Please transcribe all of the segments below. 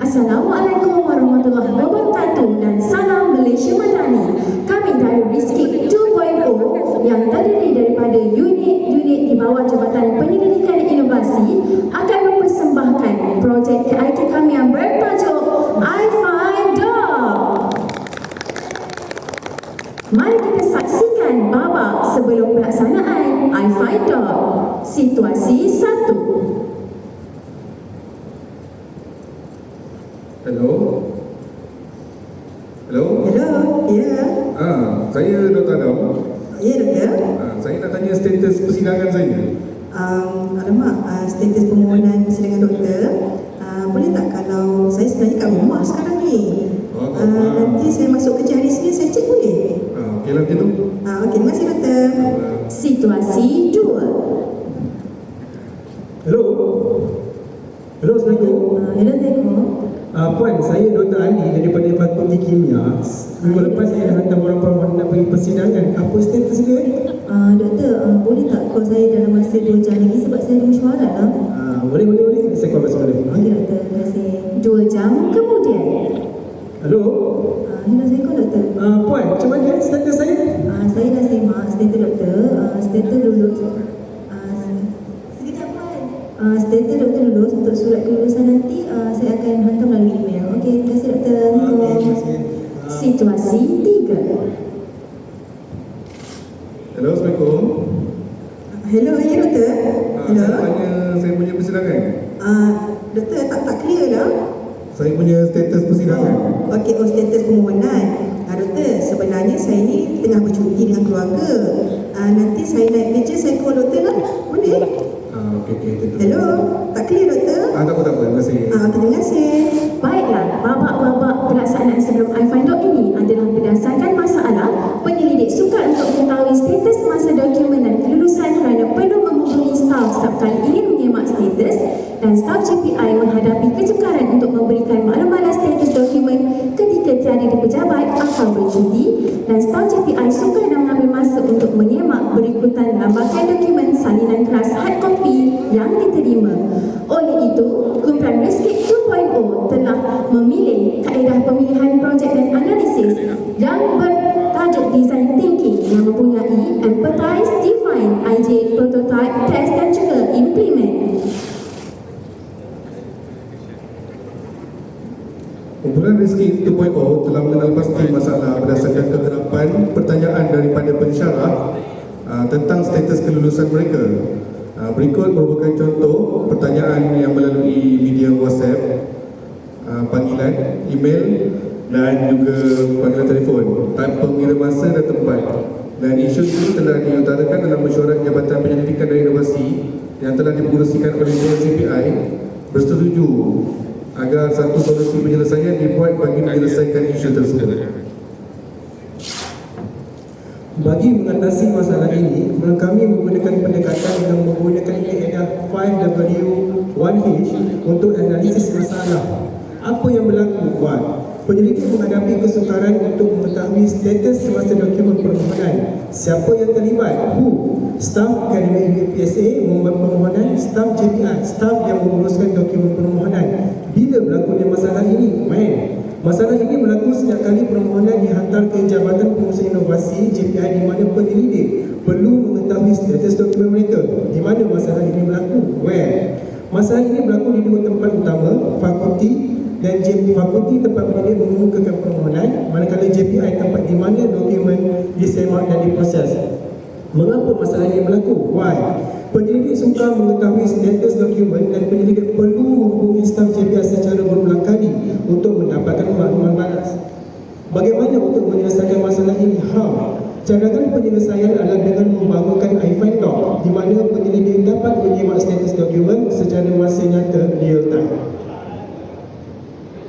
Assalamualaikum warahmatullahi wabarakatuh dan salam Malaysia Madani. Kami dari Rizki 2.0 yang terdiri daripada unit-unit di bawah Jabatan Penyelidikan Inovasi akan mempersembahkan projek KIT kami yang bertajuk iFinder. Mari kita saksikan babak sebelum pelaksanaan iFinder. Situasi 1. Hello? Hello? Hello, ya. Saya Dr. Adam. Ya, doktor. Saya nak tanya status persidangan saya. Alamak, status permohonan persidangan doktor. Boleh tak kalau saya sebenarnya kat rumah sekarang ni? Nanti saya masuk kerja hari Senin, saya cek boleh? Okey lah macam tu. Okey, terima kasih doktor. Situasi 2. Hello. Hello, Assalamualaikum. Hello, Zeko. Puan, saya Dr. Ali daripada Fakulti Kimia. Minggu lepas saya dah hantar orang perempuan nak pergi persidangan. Apa status dia? Doktor, boleh tak call saya dalam masa 2 jam lagi sebab saya ada mesyuarat lah. Boleh. Saya call besok boleh. Okey, doktor. Terima kasih. 2 jam kemudian. Hello. Hello, Zeko, doktor. Puan, macam mana status saya? Saya dah semak status doktor. Status lulus. Sekejap, Puan. Status doktor lulus untuk surat kelulusan nanti saya akan hantar melalui email. Okey, terima kasih doktor. Terima kasih. Situasi 3. Hello, Assalamualaikum. Hello, ya doktor. Hello. Saya tanya saya punya persidangan. Doktor tak clear lah. Saya punya status persidangan. Okey, status permohonan. Doktor, sebenarnya saya ni tengah bercuti dengan keluarga. Nanti saya naik meja, saya call doktor lah. Boleh? Okey. Hello, tak clear doktor? Tak apa. Terima kasih. Terima kasih. Baiklah, babak-babak pelaksanaan sebelum iFinder ini adalah berdasarkan masalah penyelidik sukar untuk mengetahui status masa dokumen dan kelulusan kerana perlu menghubungi staf setiap kali ingin menyemak status dan staf JPI menghadapi kesukaran untuk memberikan maklumat status dokumen ketika tiada di pejabat atau bercuti dan staf JPI sukar dan mengambil masa untuk menyemak berikutan lambakan dokumen salinan keras hard copy yang diterima. Oleh itu, kumpulan Rizki 2.0 telah memilih kaedah pemilihan projek dan analisis yang bertajuk Design Thinking yang mempunyai Empathize, Define, IJ, Prototype, Test dan juga Implement. Kumpulan Rizki 2.0 telah mengenal pasti masalah berdasarkan kegerapan pertanyaan daripada pensyarah tentang status kelulusan mereka. Berikut merupakan contoh pertanyaan yang melalui media WhatsApp. panggilan, email dan juga panggilan telefon tanpa mengira masa dan tempat. Dan isu ini telah diutarakan dalam mesyuarat Jabatan Penyelidikan dan Inovasi yang telah dipengerusikan oleh JPI bersetuju agar satu solusi penyelesaian dibuat bagi menyelesaikan isu tersebut. Bagi mengatasi masalah ini, kami menggunakan pendekatan yang menggunakan kaedah 5W1H untuk analisis masalah. Apa yang berlaku? Penyelidik menghadapi kesukaran untuk mengetahui status semasa dokumen permohonan. Siapa yang terlibat? Staf Akademik UPSA membuat permohonan, staf JPI, staf yang menguruskan dokumen permohonan. Bila berlakunya masalah ini? Masalah ini berlaku setiap kali permohonan dihantar ke Jabatan Pengurusan Inovasi JPI di mana penyelidik perlu mengetahui status dokumen mereka. Di mana masalah ini berlaku? Masalah ini berlaku di dua tempat utama, fakulti dan fakulti tempat penyelidik mengemukakan permohonan, manakala JPI tempat di mana dokumen disemak dan diproses. Mengapa masalah ini berlaku? Penyelidik sukar mengetahui status dokumen dan penyelidik perlu menghubungi staf JPI secara berulang kali untuk mendapatkan maklumat. Bagaimana untuk menyelesaikan masalah ini? Cadangan penyelesaian adalah dengan membangunkan iFind.doc di mana penyelidik dapat menyemak status dokumen secara masa nyata real time.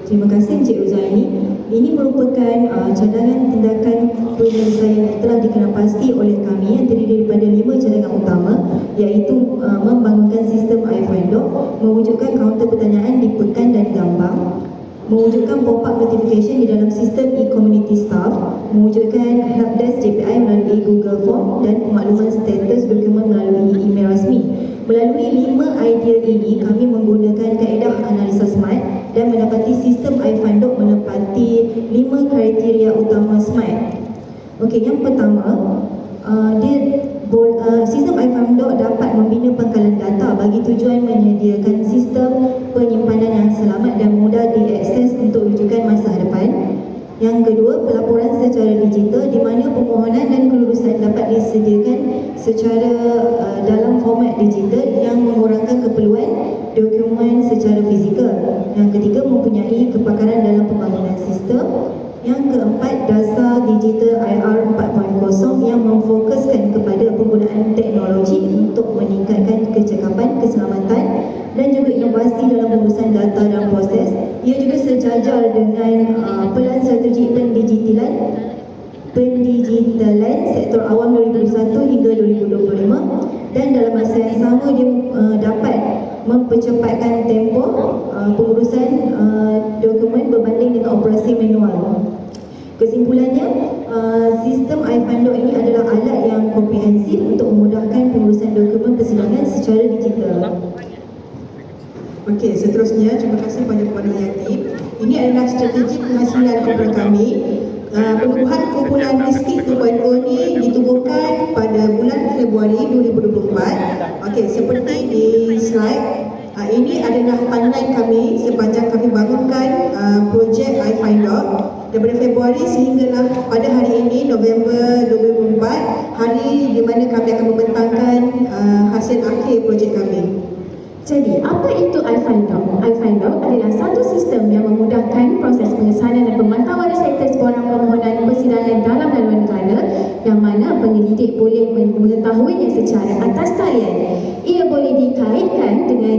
Terima kasih Encik Ruzaini. Ini merupakan cadangan tindakan penyelesaian yang telah dikenalpasti oleh kami yang terdiri daripada 5 cadangan utama, iaitu membangunkan sistem iFind.doc, mewujudkan kaunter pertanyaan di pekan dan gambar, mewujudkan pop-up notification di dalam sistem e-community staff, mewujudkan helpdesk JPI melalui Google Form dan pemakluman status dokumen melalui email rasmi. Melalui 5 idea ini, kami menggunakan kaedah analisa SMART dan mendapati sistem iFind.doc menepati 5 kriteria utama SMART. Okey, yang pertama, sistem iFind.doc dapat membina pangkalan data bagi tujuan menyediakan sistem penyimpanan yang selamat dan mudah diakses untuk rujukan masa hadapan. Yang kedua, pelaporan secara digital di mana permohonan dan kelulusan dapat disediakan secara dalam format digital yang mengurangkan keperluan dokumen secara fizikal. Yang ketiga, mempunyai kepakaran dalam pembangunan sistem. Yang keempat, dasar digital IR 4.0 yang memfokuskan kepada penggunaan teknologi untuk meningkatkan kecekapan, keselamatan dan juga inovasi dalam pengurusan data dan proses. Ia juga sejajar dengan pelan strategi pendigitalan sektor awam 2021 hingga 2025, dan dalam masa yang sama dia dapat mempercepatkan tempoh pengurusan dokumen berbanding dengan operasi manual. Kesimpulannya, sistem iFind.doc ini adalah alat yang komprehensif untuk memudahkan pengurusan dokumen persidangan secara digital. Okey, seterusnya terima kasih kepada Puan Hayati. Ini adalah strategi penghasilan korporat kami. Penubuhan kumpulan Rizki 2.0 ini ditubuhkan pada bulan Februari 2024. Okey, seperti di slide, ini adalah timeline kami sepanjang kami bangunkan projek iFind.doc daripada Februari sehinggalah pada hari ini November 2024, hari di mana kami akan membentangkan hasil akhir projek kami. Jadi, apa itu iFind.doc? iFind.doc adalah satu sistem yang memudahkan proses pengesanan dan pemantauan status borang permohonan persidangan dalam dan luar negara yang mana penyelidik boleh mengetahuinya secara atas talian. Ia boleh dikaitkan dengan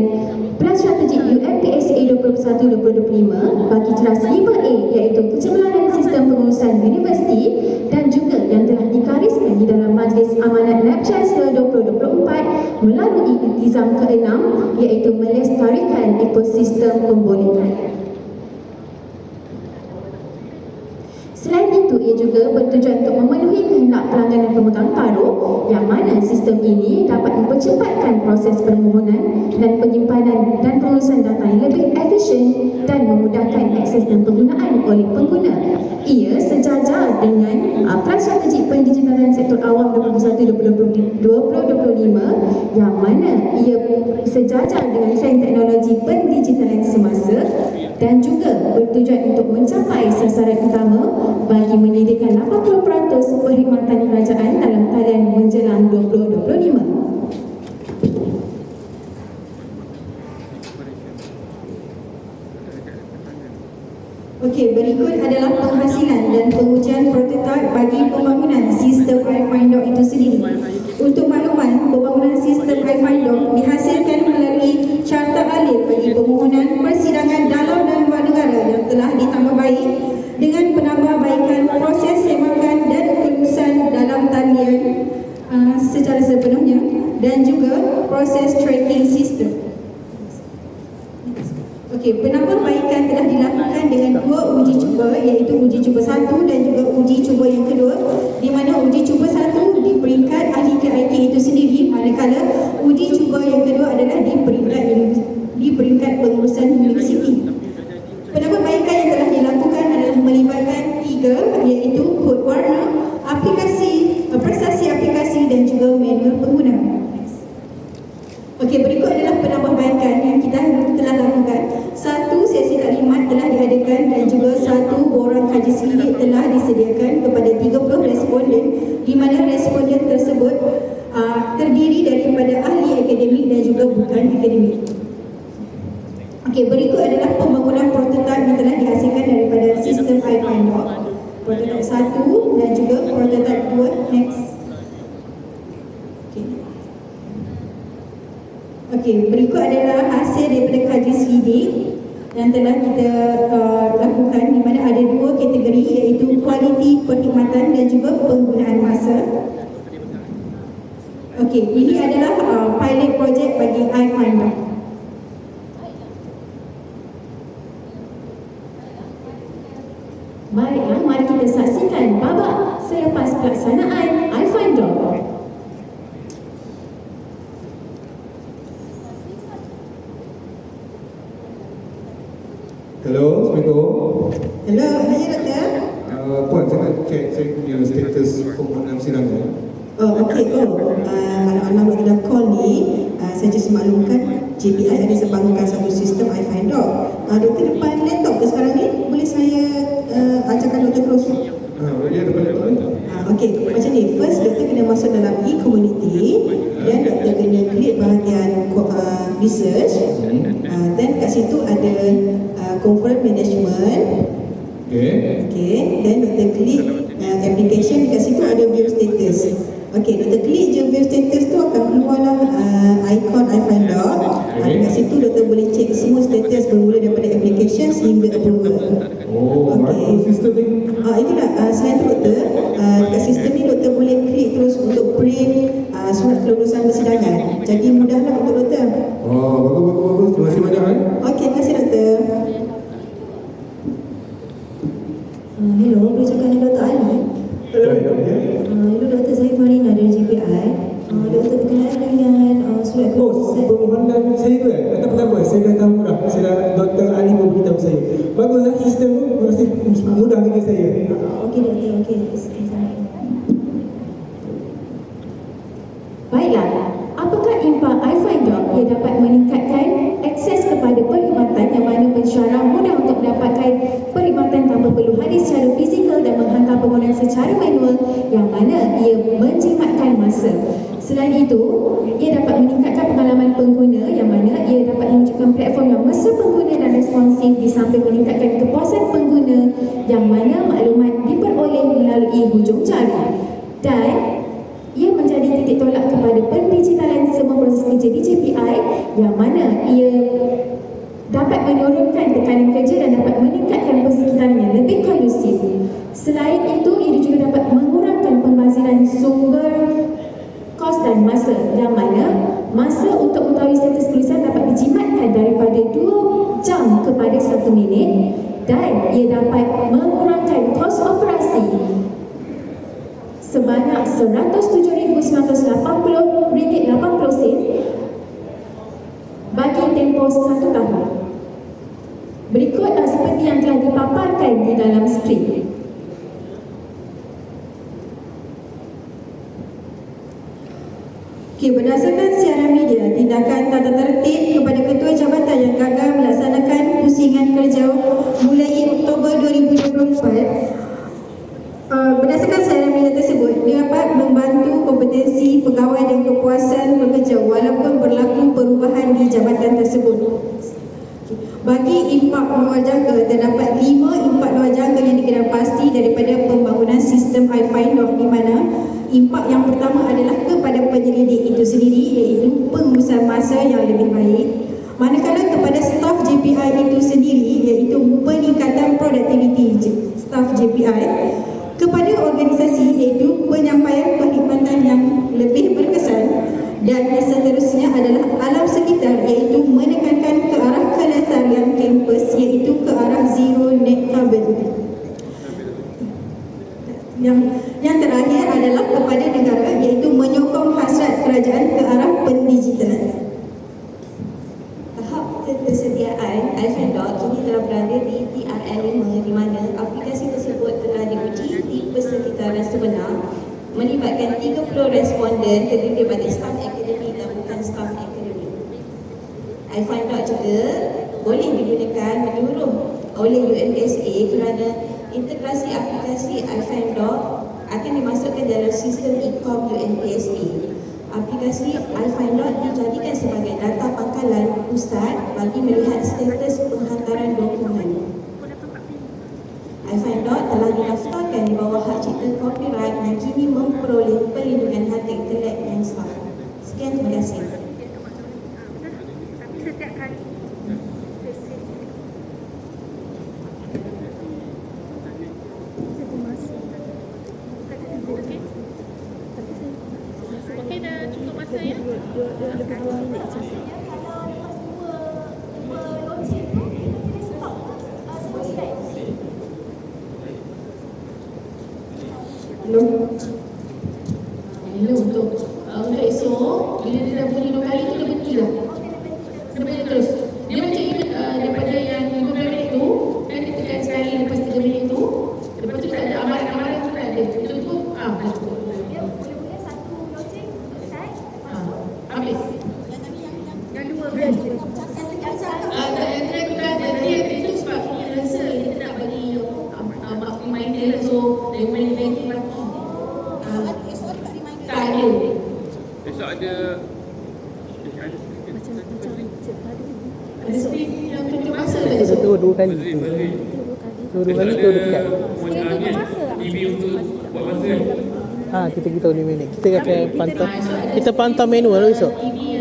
Plan Strategi UMPSA 21-2025 bagi Teras 5A, iaitu kecemerlangan sistem pengurusan universiti, dan juga yang telah dikariskan di dalam Majlis Amanat NAB Chancellor 2024 melalui iltizam ke-6, iaitu melestarikan ekosistem pembolehan. Selain itu, ia juga bertujuan untuk memenuhi kehendak pelanggan dan pemegang taruh yang mana sistem ini dapat mempercepatkan proses permohonan dan penyimpanan dan pengurusan data yang lebih efisien dan memudahkan akses dan penggunaan oleh pengguna. Ia sejajar dengan Plan Strategi Pendigitalan Sektor Awam 2021-2025 yang mana ia sejajar dengan trend teknologi pendigitalan semasa dan juga bertujuan untuk mencapai sasaran utama bagi menyediakan 80% perkhidmatan kerajaan dalam talian menjelang 2025. berikut adalah penghasilan dan pengujian prototipe bagi pembangunan sistem iFind.org itu sendiri. Untuk makluman, pembangunan sistem iFind.org dihasilkan melalui carta alif bagi permohonan persidangan dalam dan luar negara yang telah ditambah baik dengan penambahbaikan proses semakan dan kelulusan dalam talian secara sepenuhnya dan juga proses tracking sistem. Okey, penambahbaikan telah dilakukan dengan 2 uji cuba, iaitu uji cuba 1 dan juga uji cuba yang kedua, di mana uji cuba 1 di peringkat ahli KIK itu sendiri, manakala uji cuba yang kedua adalah di peringkat pengurusan universiti. Penambahbaikan yang telah dilakukan adalah melibatkan 3, iaitu kod warna, aplikasi, prestasi aplikasi dan juga manual pengguna. Okey, berikut adalah penambahbaikan yang kita telah lakukan. 1, sesi taklimat telah diadakan dan juga 1 borang kaji selidik telah disediakan kepada 30 responden, di mana responden tersebut terdiri daripada ahli akademik dan juga bukan akademik. Okey, berikut adalah pembangunan prototipe yang telah dihasilkan daripada sistem iFind.org. Prototipe 1 dan juga prototipe 2. Next. Okey, berikut adalah hasil daripada kaji selidik yang telah kita lakukan, di mana ada 2 kategori, iaitu kualiti perkhidmatan dan juga penggunaan masa. Okey, ini adalah pilot project bagi iFind.org. Baiklah, mari kita saksikan babak selepas pelaksanaan iFind.org. Hello, Assalamualaikum. Hello, ya doktor. Puan, saya nak cek punya status permohonan persidangan. Okey, anak-anak waktu dah call ni, saya just maklumkan JPI ada sebangunkan satu sistem iFind.org. Doktor depan laptop ke sekarang ni? Boleh saya ajarkan doktor terus? Boleh ada balik tu? Okey, macam ni. First, doktor kena masuk dalam e-community dan doktor kena klik bahagian research. Then kat situ ada conference management. Okey, then doktor klik application, kat situ ada view status. Okey, doktor klik je view status tu, akan keluarlah icon iFind.org. Kat situ doktor boleh cek semua status bermula daripada application sehingga approval. Okey. Sistem ni. Itulah, selain tu doktor, kat sistem ni doktor boleh klik terus untuk print surat kelulusan persidangan. Jadi mudahlah untuk doktor. Bagus. Terima kasih banyak. Okey, terima kasih doktor. Hello, boleh cakap dengan Dr. Ali? Hello, Dr. saya Farina dari JPI. Doktor berkenaan dengan surat kelulusan. Permohonan saya tu kata pertama, saya dah tahu dah. Dr. Ali memberitahu saya. Baguslah sistem tu, mesti mudah bagi saya. Okey doktor, okey. Baiklah, apakah impak iFind.org ia dapat meningkatkan akses kepada perkhidmatan yang mana pensyarah mudah untuk mendapatkan perkhidmatan tanpa perlu hadir secara fizikal dan menghantar permohonan secara manual yang mana ia menjimatkan masa. Selain itu, ia dapat meningkatkan pengalaman pengguna yang mana ia dapat menunjukkan platform yang mesra pengguna dan responsif di samping meningkatkan kepuasan pengguna yang mana maklumat diperoleh melalui hujung jari. Dan ia menjadi titik tolak kepada pendigitalan semua proses kerja di JPI yang mana ia dapat menurunkan tekanan kerja dan dapat meningkatkan persekitaran yang lebih kondusif. Selain itu, ia juga dapat mengurangkan pembaziran sumber kos dan masa yang mana masa untuk mengetahui status kelulusan dapat dijimatkan daripada 2 jam kepada 1 minit dan ia dapat mengurangkan kos operasi sebanyak RM107,980.80 bagi tempoh 1 tahun. Berikut seperti yang telah dipaparkan di dalam skrip. Okey, berdasarkan siaran media, tindakan tata tertib kepada ketua jabatan yang gagal melaksanakan pusingan kerja mulai Oktober 2024. Berdasarkan siaran media tersebut, dapat membantu kompetensi pegawai dan kepuasan pekerja walaupun berlaku perubahan di jabatan tersebut. Bagi impak luar jaga, terdapat 5 impak luar kira pasti daripada pembangunan sistem iFind.org, di mana impak yang pertama adalah kepada penyelidik itu sendiri, iaitu pengurusan masa yang lebih baik. Manakala kepada staf JPI itu sendiri, iaitu peningkatan produktiviti staf JPI. Kepada organisasi, iaitu penyampaian perkhidmatan yang lebih berkesan. Dan seterusnya adalah alam sekitar, iaitu menekankan ke arah kelestarian kampus, iaitu ke arah zero net carbon. Yang terakhir adalah kepada negara, iaitu menyokong hasrat kerajaan ke arah pendigitalan. Tahap ketersediaan iFind.org kini telah berada di TRL 5, di mana aplikasi tersebut telah diuji di persekitaran sebenar, melibatkan 30 responden terdiri daripada staf akademik dan bukan staf akademik. iFind.org juga boleh digunakan menyeluruh oleh UMSA kerana integrasi aplikasi iFind.org akan dimasukkan dalam sistem e-com UMPSA. Aplikasi iFind.org dijadikan sebagai data pangkalan pusat bagi melihat status penghantaran dokumen. iFind.org telah didaftarkan di bawah hak cipta copyright dan kini memperoleh perlindungan hak intelek yang sah. Sekian, terima kasih. Tapi setiap kali sesi okey, dah cukup masa ya. Hello, untuk esok bila dia dah bunyi 2 kali tu dia berhenti lah. Dia bunyi terus. Dia macam even daripada yang 15 minit tu, kan dia tekan sekali lepas 3 minit tu, lepas tu tak ada amaran-amaran tu tak ada. Dah cukup. Dah cukup. Dia boleh-boleh satu loceng untuk start. Habis. Yang dua berani. Yang terakhir bukan dia itu sebab kita rasa kita nak bagi reminder lah. So dia main lagi bagi. Tak ada. Esok ada Ada split yang tunjuk masa tak esok? Turun 2 kali. Mazrin. Turun 2 kali tu dekat. TV untuk buat masa kan? Kita beritahu 5 minit. Kita akan pantau. Kita pantau manual esok. TV